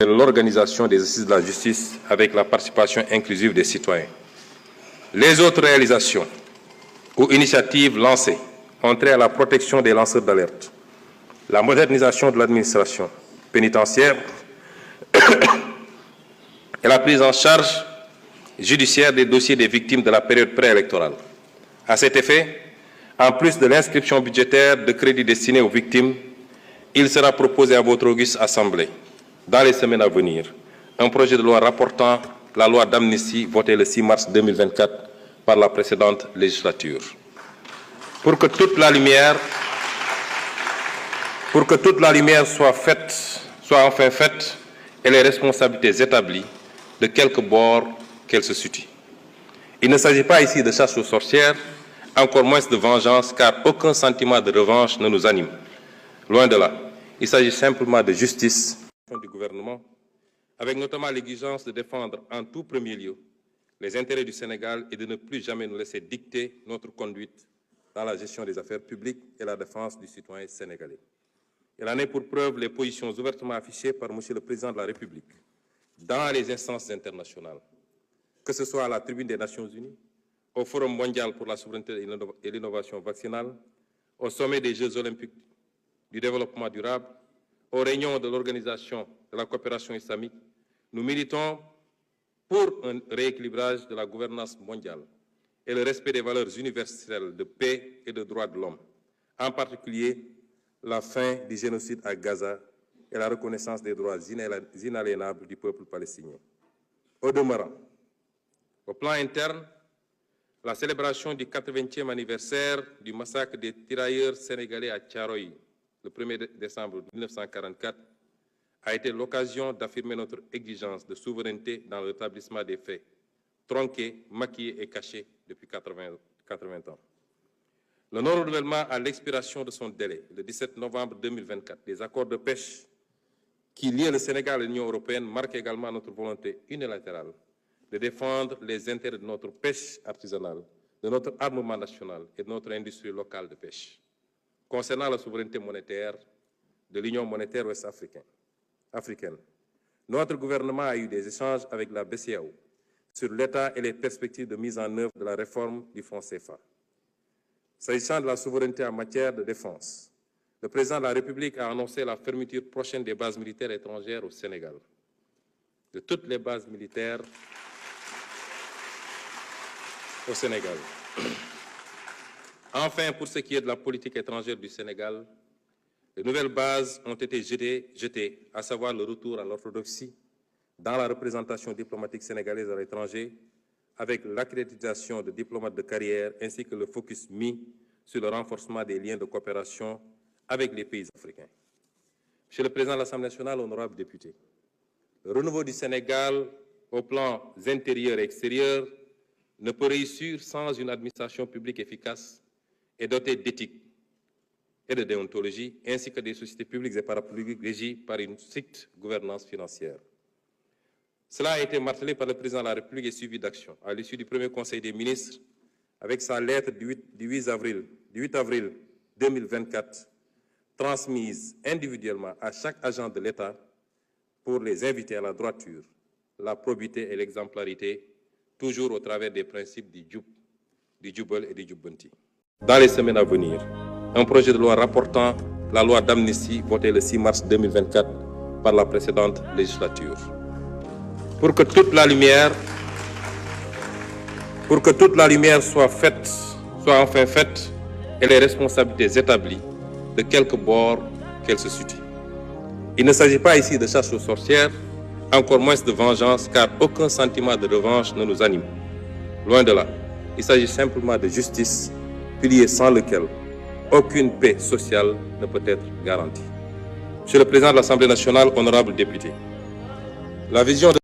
l'organisation des assises de la justice avec la participation inclusive des citoyens. Les autres réalisations ou initiatives lancées ont trait à la protection des lanceurs d'alerte, la modernisation de l'administration pénitentiaire et la prise en charge judiciaire des dossiers des victimes de la période préélectorale. À cet effet, en plus de l'inscription budgétaire de crédits destinés aux victimes, il sera proposé à votre auguste Assemblée, dans les semaines à venir, un projet de loi rapportant la loi d'amnistie votée le 6 mars 2024 par la précédente législature. Pour que toute la lumière soit enfin faite et les responsabilités établies de quelque bord qu'elles se situent. Il ne s'agit pas ici de chasse aux sorcières, encore moins de vengeance, car aucun sentiment de revanche ne nous anime. Loin de là, il s'agit simplement de justice du gouvernement, avec notamment l'exigence de défendre en tout premier lieu les intérêts du Sénégal et de ne plus jamais nous laisser dicter notre conduite dans la gestion des affaires publiques et la défense du citoyen sénégalais. Il en est pour preuve les positions ouvertement affichées par M. le Président de la République dans les instances internationales, que ce soit à la tribune des Nations Unies, au Forum mondial pour la souveraineté et l'innovation vaccinale, au sommet des Jeux olympiques du développement durable, aux réunions de l'Organisation de la coopération islamique. Nous militons pour un rééquilibrage de la gouvernance mondiale et le respect des valeurs universelles de paix et de droits de l'homme, en particulier la fin du génocide à Gaza et la reconnaissance des droits inaliénables du peuple palestinien. Au demeurant, au plan interne, la célébration du 80e anniversaire du massacre des tirailleurs sénégalais à Thiaroye, le 1er décembre 1944, a été l'occasion d'affirmer notre exigence de souveraineté dans le rétablissement des faits, tronqués, maquillés et cachés depuis 80 ans. Le non-renouvellement à l'expiration de son délai, le 17 novembre 2024, des accords de pêche qui lient le Sénégal et l'Union européenne marque également notre volonté unilatérale de défendre les intérêts de notre pêche artisanale, de notre armement national et de notre industrie locale de pêche. Concernant la souveraineté monétaire de l'Union monétaire ouest-africaine, notre gouvernement a eu des échanges avec la BCEAO sur l'état et les perspectives de mise en œuvre de la réforme du franc CFA. S'agissant de la souveraineté en matière de défense, le président de la République a annoncé la fermeture prochaine des bases militaires étrangères au Sénégal. De toutes les bases militaires au Sénégal. Enfin, pour ce qui est de la politique étrangère du Sénégal, de nouvelles bases ont été jetées, à savoir le retour à l'orthodoxie dans la représentation diplomatique sénégalaise à l'étranger, avec l'accréditation de diplomates de carrière ainsi que le focus mis sur le renforcement des liens de coopération avec les pays africains. Monsieur le Président de l'Assemblée nationale, honorables députés, le renouveau du Sénégal au plan intérieur et extérieur ne peut réussir sans une administration publique efficace et dotée d'éthique et de déontologie, ainsi que des sociétés publiques et parapubliques régies par une stricte gouvernance financière. Cela a été martelé par le Président de la République et suivi d'action. À l'issue du premier Conseil des ministres, avec sa lettre du 8 avril 2024, transmise individuellement à chaque agent de l'État pour les inviter à la droiture, la probité et l'exemplarité, toujours au travers des principes du Jubal et du Jubbanti. Dans les semaines à venir, un projet de loi rapportant la loi d'amnistie votée le 6 mars 2024 par la précédente législature. Pour que toute la lumière soit enfin faite et les responsabilités établies de quelque bord qu'elles se situent. Il ne s'agit pas ici de chasse aux sorcières, encore moins de vengeance, car aucun sentiment de revanche ne nous anime. Loin de là, il s'agit simplement de justice, pilier sans lequel aucune paix sociale ne peut être garantie. Monsieur le Président de l'Assemblée nationale, honorables députés, la vision de